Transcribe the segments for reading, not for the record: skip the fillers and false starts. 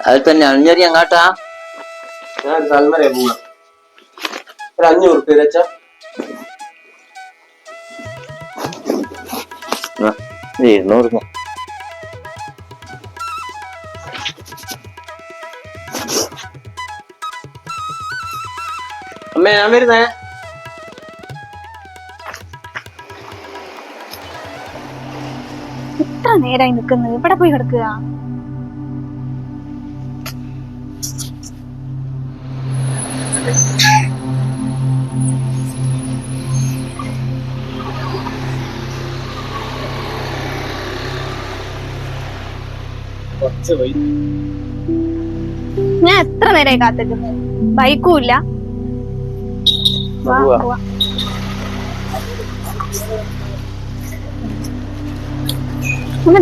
അതിൽ തന്നെ അഞ്ഞരി അങ്ങാട്ടാ ഞാൻ സൽമരെ പോവാ. ഒരു 500 ഉറുപ്പിക വെച്ചാ ഇത് 200. അമ്മേ ഞാൻ വരുന്നേ. ഇത്ര നേരായി നിക്കുന്നത് ഇവിടെ പോയി കിടക്കുക. ഞാൻ എത്ര നേരമായി കാത്തിരിക്കുന്നത്, ബൈക്കും ഇല്ല.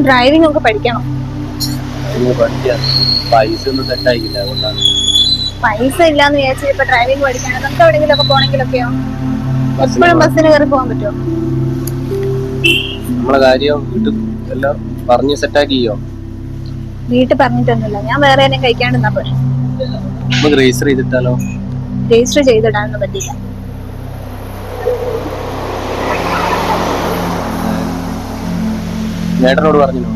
ഡ്രൈവിംഗ് ഒക്കെ പഠിക്കണം. പൈസ ഒന്നും സെറ്റ് ആയിക്കില്ല, അതുകൊണ്ടാണ്. പൈസ ഇല്ലാന്ന് വിചാരിച്ചു ഇപ്പൊ ഡ്രൈവിംഗ് പഠിക്കണം. നമുക്ക് എവിടെയെങ്കിലും ഒക്കെ പോണെങ്കിലൊക്കെയോ എപ്പോഴും ബസ്സിന് കയറി പോകാൻ പറ്റുമോ? നമ്മളെ കാര്യം വീട്ടിൽ എല്ലാം പറഞ്ഞ് സെറ്റാക്കിയോ? വീട്ടിൽ പറഞ്ഞിട്ടൊന്നുമില്ല, ഞാൻ വേറെ ആരെയും കഴിക്കാണ്ട് നിന്നാ പോരെ. നമുക്ക് രജിസ്റ്റർ ചെയ്തിട്ടാലോ? രജിസ്റ്റർ ചെയ്തിടാനൊന്നും പറ്റില്ല. നേട്ടനോട് പറഞ്ഞോ?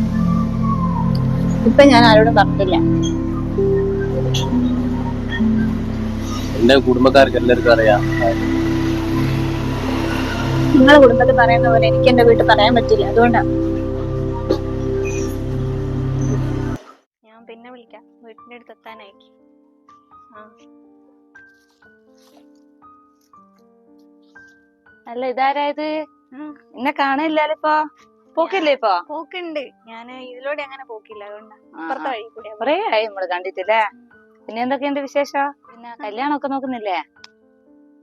ഇപ്പൊ ഞാൻ ആരോടും പറഞ്ഞിട്ടില്ല. എന്റെ കുടുംബക്കാർക്ക് എല്ലാവർക്കും അറിയാം. നിങ്ങളെ കുടുംബത്തിൽ പറയുന്ന പോലെ എനിക്ക് എന്റെ വീട്ടിൽ പറയാൻ പറ്റില്ല, അതുകൊണ്ടാണ്. ഞാൻ പിന്നെ വിളിക്കാം, വീട്ടിന്റെ അടുത്ത് എത്താനായിരിക്കും. അല്ല, ഇതാരായത്? എന്നെ കാണില്ലാലോ ഇപ്പൊ. പോക്കില്ലേ ഇപ്പൊ? പോക്കുണ്ട്, ഞാൻ ഇതിലൂടെ അങ്ങനെ പോക്കില്ല, അതുകൊണ്ടാ. അപ്പുറത്തെ വഴി കൂടെ. കൊറേ ആയി നമ്മള് കണ്ടിട്ടില്ലേ. പിന്നെ എന്തൊക്കെയുണ്ട് വിശേഷം? പിന്നെ കല്യാണം ഒക്കെ നോക്കുന്നില്ലേ?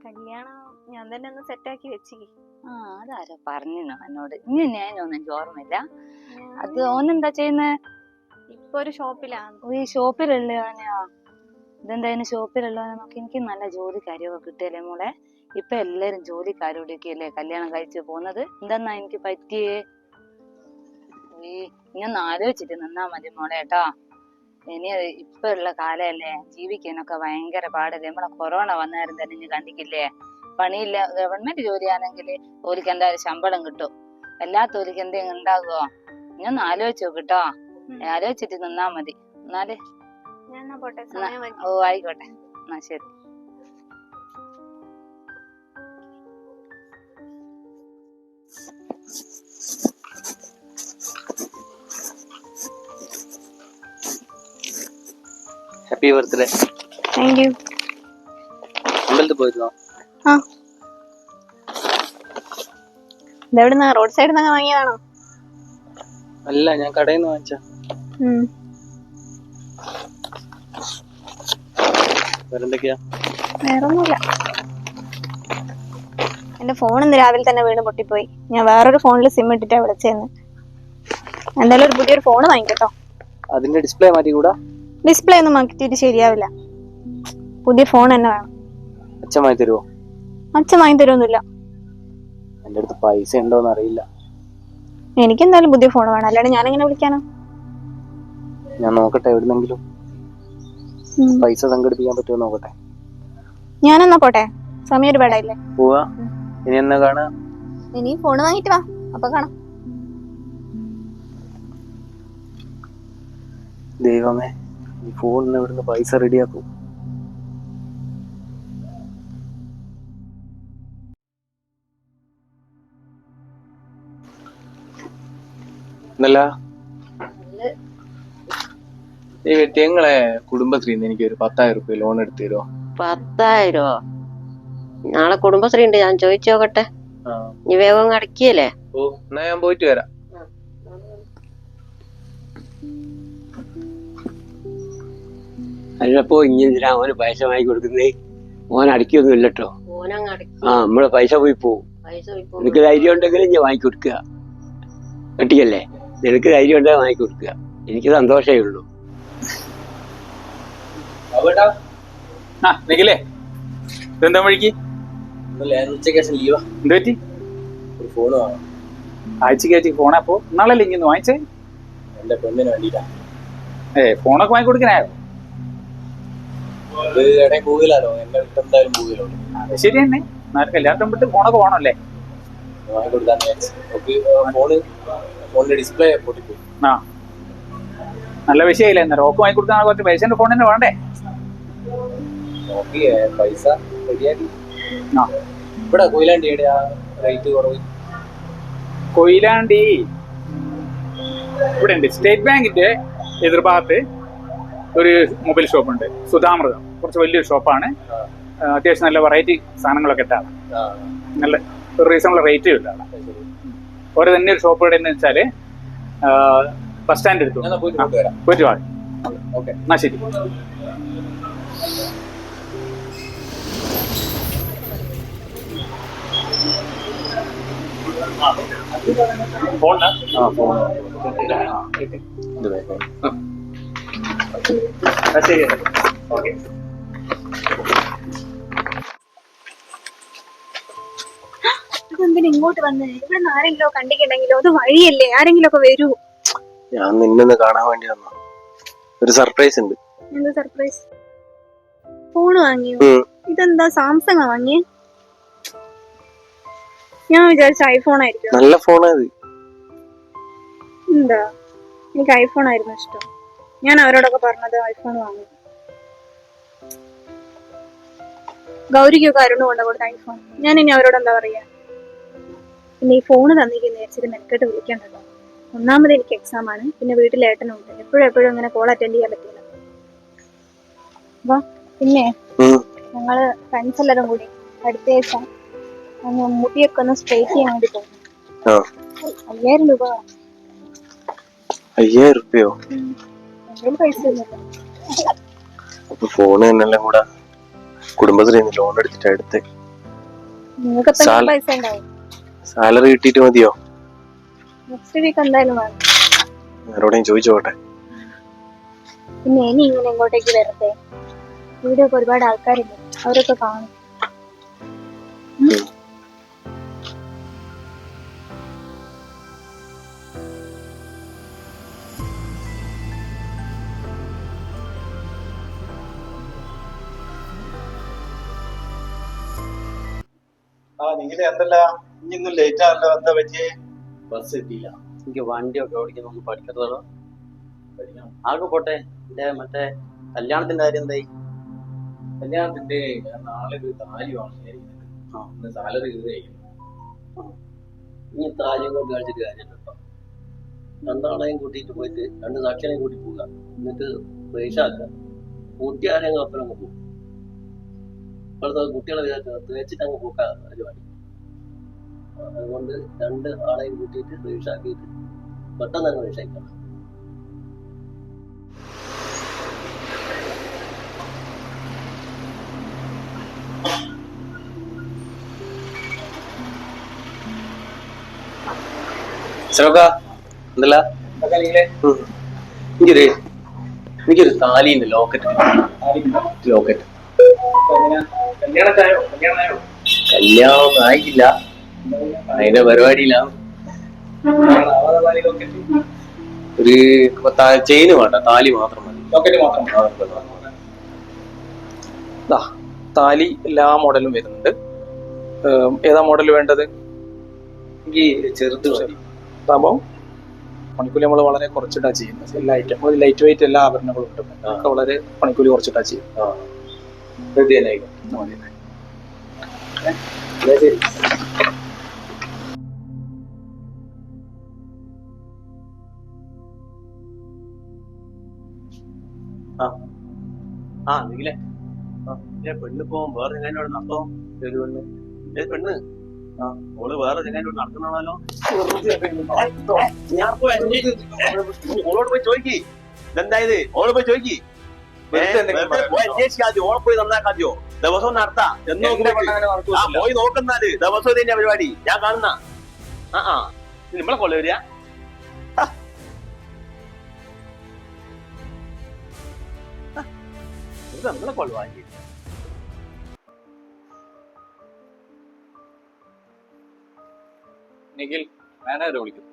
കല്യാണം ഞാൻ തന്നെ ഒന്ന് സെറ്റാക്കി വെച്ചിക്ക്. അതാരോ പറഞ്ഞു എന്നോട്. ഇനി ഞാനൊന്നും എനിക്ക് ഓർമ്മയില്ല. അത് ഓനെന്താ ചെയ്യുന്നേ? ഇപ്പൊ ഒരു ഷോപ്പിലാണ്. ഈ ഷോപ്പിലല്ലേ ഓനെയോ? ഇതെന്തായാലും ഷോപ്പിലുള്ളവനെ നോക്കി. എനിക്ക് നല്ല ജോലിക്കാരിയൊക്കെ കിട്ടിയല്ലേ മോളെ. ഇപ്പൊ എല്ലാരും ജോലിക്കാരോടൊക്കെയല്ലേ കല്യാണം കഴിച്ചു പോകുന്നത്. എന്താന്നാ എനിക്ക് പറ്റിയേ? ഇങ്ങനെ ആലോചിച്ചിട്ട് നിന്നാ മതി മോളെ കേട്ടോ. ഇനി ഇപ്പൊ ഉള്ള കാലല്ലേ, ജീവിക്കാനൊക്കെ ഭയങ്കര പാടല്ലേ. നമ്മളെ കൊറോണ വന്നാലും തന്നെ ഇനി കണ്ടിക്കില്ലേ, പണിയില്ല. ഗവൺമെന്റ് ജോലിയാണെങ്കിൽ ഓലിക്ക് എന്തായാലും ശമ്പളം കിട്ടും. എല്ലാത്തോലിക്ക് എന്തെങ്കിലും ഉണ്ടാകുമോ? ഞാൻ ആലോചിച്ചു നോക്കിട്ടോ. ആലോചിച്ചിട്ട് നിന്നാ മതി. എന്നാല് ഓ ആയിക്കോട്ടെ, എന്നാ ശരി. Happy birthday. Thank you. അമ്പലത്തിൽ പോയിരുന്നോ? ഇതെവിടുന്നാ? റോഡ് സൈഡിൽ നിന്ന് വാങ്ങിയതാണോ? അല്ല, ഞാൻ കടയിൽ നിന്ന് വാങ്ങിച്ച. വേറെന്തൊക്കെയാ? വേറൊന്നുമില്ല. എന്റെ ഫോൺ ഇന്ന് രാവിലെ തന്നെ വീണ് പൊട്ടിപ്പോയി. ഞാൻ വേറൊരു ഫോണിൽ സിം ഇട്ടിട്ടാ വിളിച്ചേന്ന്. എന്തായാലും ഒരു പുതിയൊരു ഫോൺ വാങ്ങിക്കട്ടോ. അതിന്റെ ഡിസ്പ്ലേ മാറ്റിക്കൂടാ? ഡിസ്പ്ലേ ഒന്നും മാറ്റിയിട്ട് ശരിയാവില്ല, പുതിയ ഫോൺ തന്നെ വേണം. അച്ഛൻ വാങ്ങി തരുമോ? അച്ഛൻ വാങ്ങി തരുമൊന്നുമില്ല. എന്റെ അടുത്ത് പൈസ ഉണ്ടോന്ന് അറിയില്ല. എനിക്ക് എന്തായാലും പുതിയ ഫോൺ വേണം, അല്ലാണ്ട് ഞാനെങ്ങനെ വിളിക്കാനോ? ഞാൻ നോക്കട്ടെ, എവിടുന്നെങ്കിലും പൈസ സംഘടിപ്പിക്കാൻ പറ്റുമോ നോക്കട്ടെ. ഞാനെന്നാ പോട്ടെ, സമയം ഒരുപാടായില്ലേ. പോവാ. ഇനി എന്നാ കാണാ? ഇനി ഫോൺ വാങ്ങിട്ട് വാ, അപ്പൊ കാണാം. ദൈവമേ, ഈ ഫോണിന് ഇവിടുന്ന് പൈസ റെഡിയാക്കും. എന്നല്ല ഈ വ്യക്തിങ്ങളെ കുടുംബശ്രീന്ന് എനിക്ക് ഒരു 10,000 രൂപ ലോൺ എടുത്തു തരുമോ? 10,000? നാളെ കുടുംബശ്രീ ഉണ്ട്, ഞാൻ ചോദിച്ചു നോക്കട്ടെ. നീ വേഗം അടക്കിയല്ലേ? ഓ, എന്നാ ഞാൻ പോയിട്ട് വരാം. അല്ലപ്പോ ഇങ്ങനെ ഓന് പൈസ വാങ്ങി കൊടുക്കുന്നേ? ഓൻ അടിക്കൊന്നും ഇല്ലട്ടോ. നമ്മളെ പൈസ പോയി പോവും. നിനക്ക് ധൈര്യം ഉണ്ടെങ്കിൽ ഞാൻ വാങ്ങിക്കൊടുക്കുക. കെട്ടിയല്ലേ, നിനക്ക് ധൈര്യം ഉണ്ടെങ്കിൽ വാങ്ങിക്കൊടുക്കുക. എനിക്ക് സന്തോഷമേ ഉള്ളൂ. എന്താ വഴിക്ക് ഉച്ചയ്ക്ക് ശേഷം ലീവാ. എന്ത് പറ്റി? ഒരു ഫോൺ വാങ്ങാം. ആഴ്ചക്ക് ഫോൺ. അപ്പോ നാളെ ഇങ്ങനെ വാങ്ങിച്ചേ? എന്റെ പെണ്ണിന് വേണ്ടിട്ടാ. ഫോണൊക്കെ വാങ്ങി കൊടുക്കാനായോ? പോകില്ലാലോ, എന്നെ എന്തായാലും പോകില്ലോ. അത് ശരി തന്നെ. എന്നാലും എല്ലാവർക്കും വിട്ട് ഫോണൊക്കെ പോകണല്ലേ? വാങ്ങിക്കൊടുക്കാന്ന് വിചാരിച്ചു. ഫോണിന്റെ ഡിസ്പ്ലേ പൊട്ടിപ്പോയി. ആ, നല്ല വിഷയമില്ല. എന്നാ റോക്ക് വാങ്ങി കൊടുക്കാൻ കുറച്ച് പൈസന്റെ ഫോൺ തന്നെ വേണ്ടേ? നോക്കിയേ പൈസ റെഡിയാക്കി. ഇവിടെ കൊയിലാണ്ടി എവിടെയാ റേറ്റ് കുറവ്? കൊയിലാണ്ടി ഇവിടെ ഉണ്ട്. സ്റ്റേറ്റ് ബാങ്കിന്റെ എതിർഭാഗത്ത് ഒരു മൊബൈൽ ഷോപ്പുണ്ട്, സുധാമൃതം. കുറച്ച് വലിയൊരു ഷോപ്പാണ്. അത്യാവശ്യം നല്ല വെറൈറ്റി സാധനങ്ങളൊക്കെ ഇട്ടാണ്. നല്ല റീസണബിൾ റേറ്റും ഇട്ടാണ്. ഓരോ തന്നെ ഒരു ഷോപ്പ് ഇവിടെ എന്ന് വെച്ചാല് ബസ് സ്റ്റാൻഡ് എടുത്തു പോയിട്ട് വാ. എന്നാ ശരി. ശരി, ഓക്കെ. അതെന്തിനാ ഇങ്ങോട്ട് വന്നേ? ഇവിടെ നിന്ന് ആരെങ്കിലും കണ്ടിട്ടുണ്ടെങ്കിലോ? അത് വഴിയല്ലേ, ആരെങ്കിലും ഒക്കെ വരൂ. ഞാൻ നിന്നെ കാണാൻ വേണ്ടി വന്ന ഒരു സർപ്രൈസ് ഉണ്ട്. എന്താ സർപ്രൈസ്? ഫോൺ വാങ്ങിയോ? ഇതെന്താ സാംസങ് വാങ്ങിയേ? ഞാൻ വിചാരിച്ച ഐഫോൺ ആയിരിക്കും. നല്ല ഫോണാത്. എന്താ, എനിക്ക് ഐഫോൺ ആയിരുന്നു ഇഷ്ടം. ഞാൻ അവരോടൊക്കെ പറഞ്ഞത് ഐഫോൺ വാങ്ങും. ഗൗരിക്കൊക്കെ അരുണ് കൊണ്ട കൊടുത്ത ഐഫോൺ. ഞാൻ ഇനി അവരോട് എന്താ പറയാ? പിന്നെ ഈ ഫോണ് തന്നിരിക്കുന്ന വിചാരിച്ചിട്ട് മെനക്കെട്ട് വിളിക്കണ്ടല്ലോ. ഒന്നാമത് എനിക്ക് എക്സാം ആണ്, പിന്നെ വീട്ടിൽ ഏട്ടനുണ്ട്. എപ്പോഴും അങ്ങനെ കോൾ അറ്റൻഡ് ചെയ്യാൻ പറ്റില്ല. അപ്പൊ പിന്നെ ഞങ്ങള് ഫ്രണ്ട്സ് എല്ലാരും കൂടി അടുത്ത ആഴ്ച മുടിയൊക്കെ ഒന്ന് സ്ട്രൈറ്റ് ചെയ്യാൻ വേണ്ടി പോകുന്നു. 5000 രൂപ. 5000 രൂപയോ? പൈസ ഒന്നുമില്ല. അപ്പൊ ഫോണ് തന്നെല്ലാം കൂടെ കുടുംബശ്രീ ലോൺ എടുത്തിട്ട് എടുത്ത്. നിങ്ങൾക്ക് പൈസ ഉണ്ടാവും. സാലറി കിട്ടിയിട്ട് മതിയോ? നെക്സ്റ്റ് വീക്ക് എന്തായാലും വേണം. ആരോടെയും ചോദിച്ചോട്ടെ. പിന്നെ ഇനി ഇങ്ങനെ ഇങ്ങോട്ടേക്ക് വരട്ടെ. ഇവിടെ ഒക്കെ ഒരുപാട് ആൾക്കാരുണ്ട്, അവരൊക്കെ കാണും. എന്തല്ല ഇനിയൊന്നും ലേറ്റ് ആണല്ലോ, എന്താ പറ്റിയേ? ബസ് എത്തിയില്ല. എനിക്ക് വണ്ടിയൊക്കെ ഓടിക്കുന്നൊന്നും പഠിക്കത്തുള്ളൂ. ആകെ പോട്ടെ, മറ്റേ കല്യാണത്തിന്റെ കാര്യം എന്തായി? കല്യാണത്തിന്റെ നാളെ ഒരു താലി വാങ്ങിയായിരുന്നു. സാലറി ഇനി താലിയും കൊണ്ട് കഴിച്ചിട്ട് കാര്യമില്ല കേട്ടോ. രണ്ടാളെയും കൂട്ടിയിട്ട് പോയിട്ട് 2 സാക്ഷികളെയും കൂട്ടി പോവുക, എന്നിട്ട് പൈസ ആക്കുക. കൂട്ടിയാരെയും അപ്പുറം അങ്ങ് പോകും. ഇപ്പോഴത്തെ കുട്ടികളെ തേച്ചിട്ട് അങ്ങ് പോക്കാ പരിപാടി. അതുകൊണ്ട് 2 ആളെയും കൂട്ടിയിട്ട് പൈസ ആക്കിയിട്ട് പെട്ടെന്ന് തന്നെ പൈസ ആക്കണം. എന്തല്ല എനിക്കൊരു താലിന്റെ ലോക്കറ്റ്. കല്യാണമൊന്നും ആയിട്ടില്ല, അതിന്റെ പരിപാടിയിലാണ്. ഒരു ചെയിന് വേണ്ട, താലി മാത്രം മതി. താലി എല്ലാ മോഡലും വരുന്നുണ്ട്. ഏതാ മോഡൽ വേണ്ടത്? എനിക്ക് ചെറുത് മതി. സംഭവം പണിക്കൂലി നമ്മൾ വളരെ കുറച്ചിട്ടാ ചെയ്യുന്നത്. എല്ലാ ഐറ്റം ലൈറ്റ് വെയിറ്റ് എല്ലാ ആഭരണങ്ങളും ഉണ്ട്. ഒക്കെ വളരെ പണിക്കൂലി കുറച്ചിട്ടാ ചെയ്യും. പെണ്ണ് പോവാൻ വേറെ ചെങ്ങാനോട് നടത്തോ? ഏത് പെണ്ണ്? ഏത് പെണ്ണ്? ഓള് വേറെ ചെങ്ങാനോട് നടക്കണല്ലോ. ഓളോട് പോയി ചോദിക്കി, ഇതെന്തായത്? ഓള് പോയി ചോദിക്കി. ഓളെ പോയി നന്നാക്കാദ്യോ? ദിവസവും നടത്താ പോയി നോക്കുന്നാല് ദിവസവും തന്നെ പരിപാടി ഞാൻ കാണുന്ന. നമ്മളെ കൊള്ള വരിക. നമ്മളെ കൊള്ള വാങ്ങി. നിഖിൽ മാനേജറെ വിളിക്കും.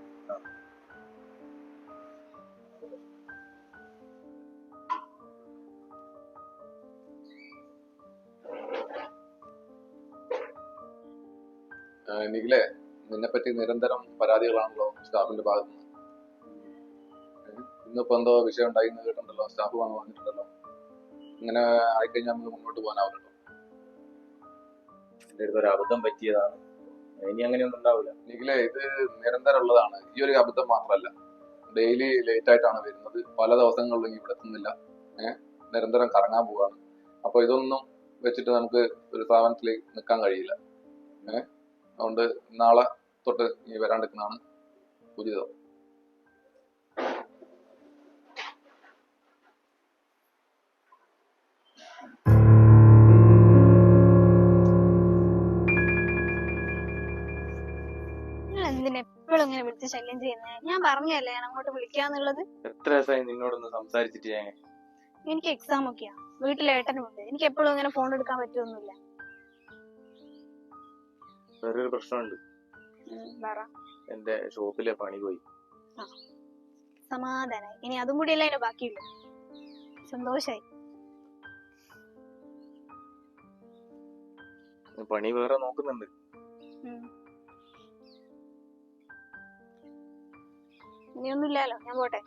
നിഖിലെ, നിന്നെ പറ്റി നിരന്തരം പരാതികളാണല്ലോ സ്റ്റാഫിന്റെ ഭാഗത്ത് നിന്ന്. ഇന്നിപ്പോ എന്തോ വിഷയം ഉണ്ടായി എന്ന് കേട്ടിട്ടുണ്ടല്ലോ, സ്റ്റാഫ് വന്ന് പറഞ്ഞിട്ടുണ്ടല്ലോ. ഇങ്ങനെ ആയിക്കഴിഞ്ഞാൽ നമുക്ക് മുന്നോട്ട് പോകാനാവില്ലല്ലോ. എന്റെ അടുത്ത് ഒരു അബദ്ധം പറ്റിയതാണ്, ഇനി അങ്ങനെയൊന്നും ഉണ്ടാവില്ല. നിഖിലെ, ഇത് നിരന്തരം ഉള്ളതാണ്. ഈ ഒരു അബദ്ധം മാത്രമല്ല, ഡെയിലി ലേറ്റ് ആയിട്ടാണ് വരുന്നത്. പല ദിവസങ്ങളിലും ഇവിടെ എത്തുന്നില്ല. നിരന്തരം കറങ്ങാൻ പോവാണ്. അപ്പൊ ഇതൊന്നും വെച്ചിട്ട് നമുക്ക് ഒരു സ്ഥാപനത്തിൽ നിൽക്കാൻ കഴിയില്ല. അതുകൊണ്ട് നാളെ തൊട്ട് നീ വരാണ്ടിരിക്കുന്നതാണ് ഉചിതം. എന്തിനെപ്പോഴും ഇങ്ങനെ വിളിച്ച് ശല്യം ചെയ്യുന്നേ? ഞാൻ പറഞ്ഞല്ലേ ഞാൻ അങ്ങോട്ട് വിളിക്കാന്നുള്ളത്. എത്ര ദിവസമായി നിന്നോടൊന്ന് സംസാരിച്ചിട്ട് ഞാൻ. എനിക്ക് എക്സാം ഒക്കെയാ, വീട്ടിലേട്ടനുണ്ട്. എനിക്ക് എപ്പോഴും ഇങ്ങനെ ഫോൺ എടുക്കാൻ പറ്റുമൊന്നുമില്ല. വേറൊരു പ്രശ്നമുണ്ട്. എന്റെ ഷോപ്പിലെ പണി പോയി. സമാധാനായി. ഇനി അതും കൂടിയല്ലേ അതിന്റെ ബാക്കിയുള്ളൂ. സന്തോഷായി. പണി വേറെ നോക്കുന്നുണ്ട്. ഇനിയൊന്നുമില്ലല്ലോ, ഞാൻ പോട്ടെ.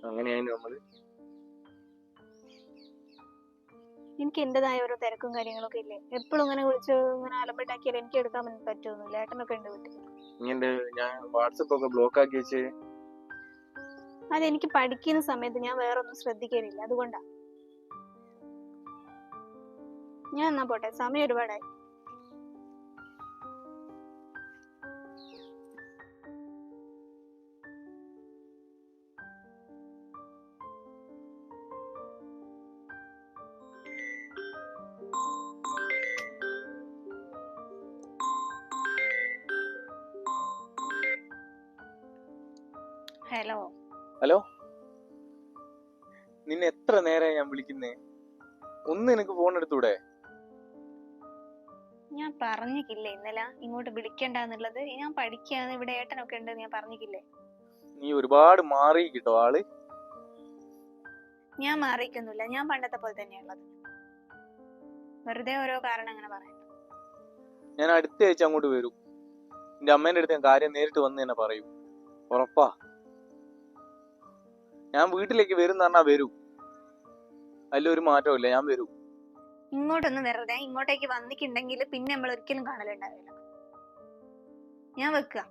അങ്ങനെയായിരുന്നു നമ്മള്. എനിക്ക് എന്റേതായ ഓരോ തിരക്കും കാര്യങ്ങളൊക്കെ ഇല്ലേ. എപ്പോഴും ഇങ്ങനെ വിളിച്ച് ഇങ്ങനെ അലമ്പുണ്ടാക്കിയാൽ എനിക്ക് എടുക്കാൻ പറ്റുമൊന്നുമില്ല. ഏട്ടനൊക്കെ ഉണ്ട് വീട്ടിൽ. ഞാൻ വാട്സപ്പ് ഒക്കെ ബ്ലോക്ക് ആക്കി വെച്ച്. അതെനിക്ക് പഠിക്കുന്ന സമയത്ത് ഞാൻ വേറെ ഒന്നും ശ്രദ്ധിക്കാനില്ല, അതുകൊണ്ടാ. ഞാൻ എന്നാ പോട്ടെ, സമയം ഒരുപാടായി. ഹലോ. ഹലോ, നിന്നെ എത്ര നേരമായി ഞാൻ വിളിക്കുന്നേ? ഒന്ന് എനിക്ക് ഫോൺ എടുത്തൂടെ? ഞാൻ പറഞ്ഞില്ലേ ഇന്നലെ ഇങ്ങോട്ട് വിളിക്കണ്ടെന്നുള്ളത്? ഞാൻ പഠിക്കാന്ന്, ഇവിടെ ഏട്ടനൊക്കെ ഉണ്ട്, ഞാൻ പറഞ്ഞില്ലേ? നീ ഒരുപാട് മാറി കിട്ടോ ആള്. ഞാൻ മാറിക്കൊന്നുമില്ല, ഞാൻ പണ്ടത്തെ പോലെ തന്നെയുള്ളത്. വെറുതെ ഓരോ കാരണം അങ്ങനെ പറയാം. ഞാൻ അടുത്ത ആഴ്ച അങ്ങോട്ട് വരും. എന്റെ അമ്മേന്റെ അടുത്ത് ഞാൻ കാര്യം നേരിട്ട് വന്ന് തന്നെ പറയും. ഉറപ്പാ. ഞാൻ വീട്ടിലേക്ക് വരും എന്ന് പറഞ്ഞാ വരൂ. അതിലൊരു മാറ്റവും ഇല്ല, ഞാൻ വരൂ. ഇങ്ങോട്ടൊന്നും വെറുതെ ഇങ്ങോട്ടേക്ക് വന്നിട്ടുണ്ടെങ്കിൽ പിന്നെ നമ്മൾ ഒരിക്കലും കാണലുണ്ടാവില്ല. ഞാൻ വെക്കുക.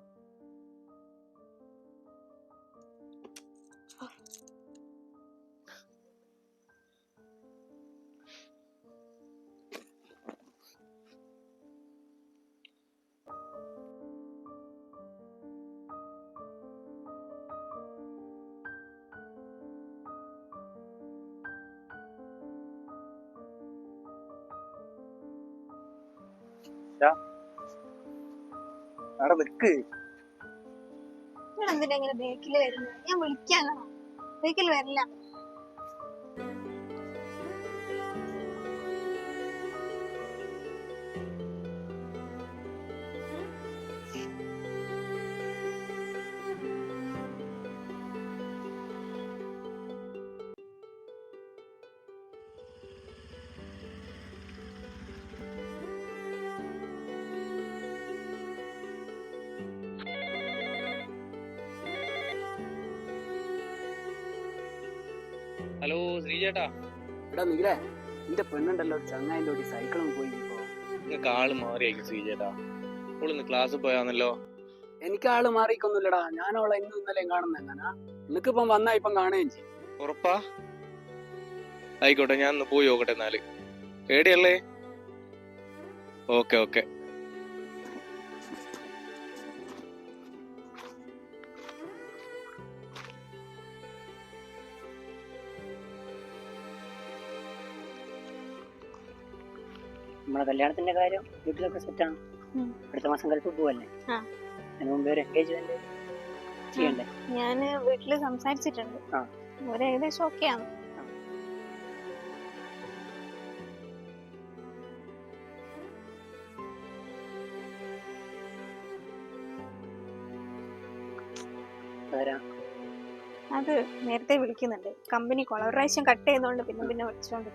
അവിടെ നിക്ക്. നിങ്ങൾ എന്തിനാ ഇങ്ങനെ ബേക്കില് വരുന്നത്? ഞാൻ വിളിക്കാനോ? ബേക്കിൽ വരില്ല. ഹലോ ശ്രീചേട്ടാ. എടാ നിഖിലേ, നിന്റെ പെണ്ണുണ്ടല്ലോ ചങ്ങായിന്റെ കൂടി സൈക്കിളും പോയി. നിങ്ങൾക്ക് ആള് മാറിയായിരിക്കും ശ്രീചേട്ടാ. ഇപ്പോഴൊന്ന് ക്ലാസ് പോയാന്നല്ലോ. എനിക്ക് ആള് മാറിക്കൊന്നുമില്ലടാ, ഞാൻ അവളെ ഇന്നും ഇന്നലെയും കാണുന്ന എങ്ങനാ. നിനക്കിപ്പം വന്നാ ഇപ്പം കാണുകയും ചെയ്യും. ഉറപ്പാ? ആയിക്കോട്ടെ, ഞാൻ ഒന്ന് പോയി നോക്കട്ടെ എന്നാല്. എവിടെയല്ലേ? Okay okay. നമ്മളെ കല്യാണത്തിന്റെ കാര്യം വീട്ടിലൊക്കെ സെറ്റാണ്. അടുത്ത മാസം ഗൾഫിൽ പോവല്ലേ? അതിന് മുമ്പ് ഒരു എൻഗേജ്മെന്റ് ചെയ്യണ്ടേ? ഞാൻ വീട്ടില് സംസാരിച്ചിട്ടുണ്ട്. ഒരു ഏകദേശം ഓക്കെയാണ്. അത് നേരത്തെ വിളിക്കുന്നുണ്ട്. കമ്പനി കൊളാബറേഷൻ കട്ട് ചെയ്തോണ്ട് പിന്നെ വിളിച്ചോണ്ട്.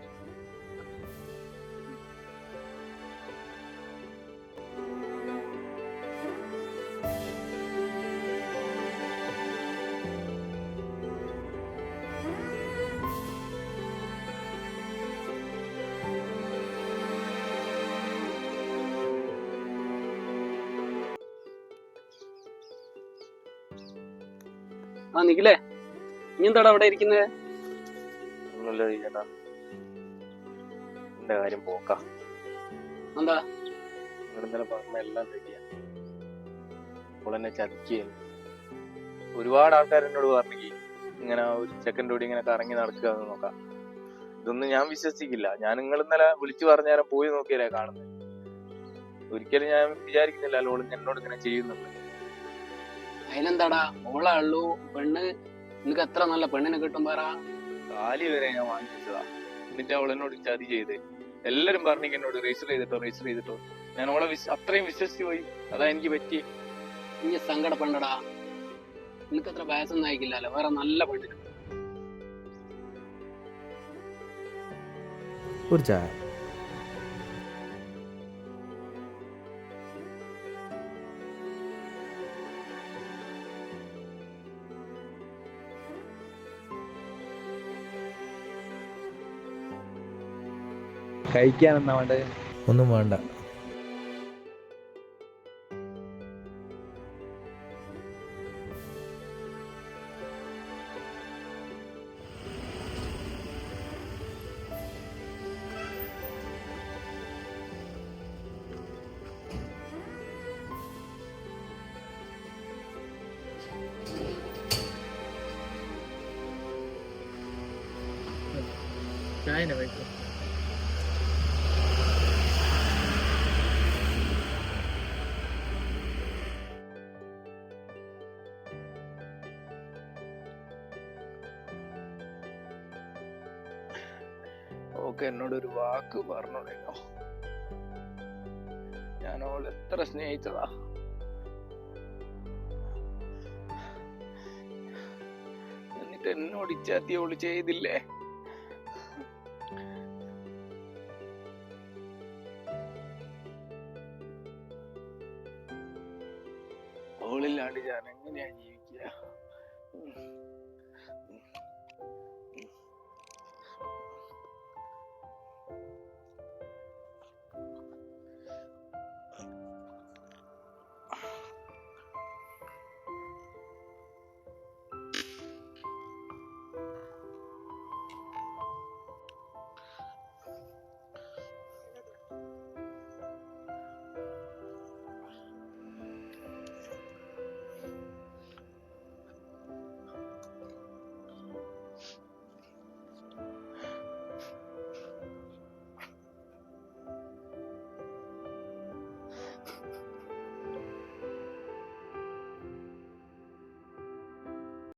ആ നിഖിലേ, നീ എന്താടാ അവിടെ ഇരിക്കുന്നത്? ഒന്നുമില്ല ചേട്ടാ, എന്റെ കാര്യം പോക്കാ. എന്താ? നിങ്ങൾ ഇന്നലെ പറഞ്ഞ എല്ലാം റെഡിയാ. അവളെന്നെ ചതിക്കുകയാണ്. ഒരുപാട് ആൾക്കാർ എന്നോട് പറഞ്ഞു ഇങ്ങനെ ഒരു ചെക്കൻ്റെ കൂടി ഇങ്ങനെ കറങ്ങി നടക്കുക എന്ന് നോക്കാം. ഇതൊന്നും ഞാൻ വിശ്വസിക്കില്ല. ഞാൻ നിങ്ങൾ ഇന്നലെ വിളിച്ചു പറഞ്ഞേരം പോയി നോക്കിയാലേ കാണുന്നത്. ഒരിക്കലും ഞാൻ വിചാരിക്കുന്നില്ല അവള് എന്നോട് ഇങ്ങനെ ചെയ്യുന്നുണ്ട്. അതിനെന്താടാ, ഓളെ ഉള്ളൂ പെണ്ണ്. നിനക്ക് എത്ര നല്ല പെണ്ണിനെ കിട്ടും പറ. കാലി വരെ ഞാൻ വാങ്ങിച്ചതാ. എന്നിട്ട് അവൾ എന്നോട് ചതി ചെയ്ത്. എല്ലാരും പറഞ്ഞു എന്നോട് രജിസ്റ്റർ ചെയ്തിട്ടോ. ഞാൻ അവളെ അത്രയും വിശ്വസിച്ച് പോയി. അതാ എനിക്ക് പറ്റി. നീ സങ്കടപ്പെടടാ, നിനക്ക് അത്ര വയസ്സൊന്നും അയക്കില്ലല്ലോ. വേറെ നല്ല പെണ്ണിന് ഒരു ചായ. കഴിക്കാൻ എന്നാ വേണ്ടേ? ഒന്നും വേണ്ട. ചായ വയ്ക്കും. ഓക്കെ, എന്നോടൊരു വാക്ക് പറഞ്ഞോളൂ. ഞാൻ അവൾ എത്ര സ്നേഹിച്ചതാ. എന്നിട്ട് എന്നോട് ഇച്ചാത്തി അവള് ചെയ്തില്ലേ? അവളില്ലാണ്ട് ഞാൻ എങ്ങനെയാ